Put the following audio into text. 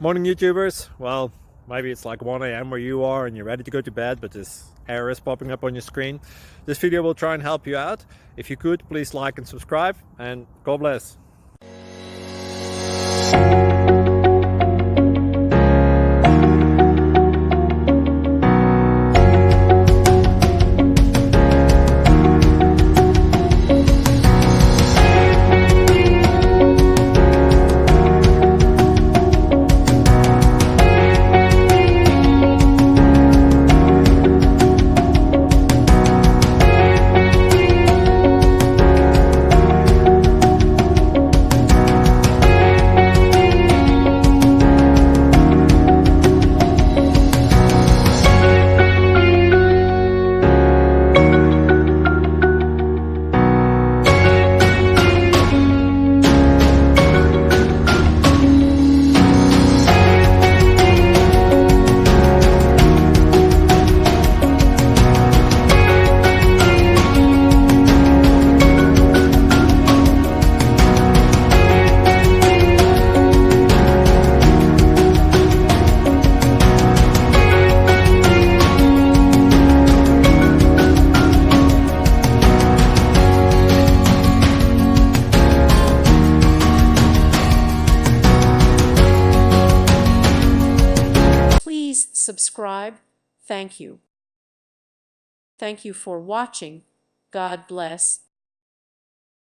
Morning YouTubers. Well, maybe it's like 1 a.m. where you are and you're ready to go to bed, but this error is popping up on your screen. This video will try and help you out. If you could, please like and subscribe, and God bless. Please subscribe. Thank you. Thank you for watching. God bless.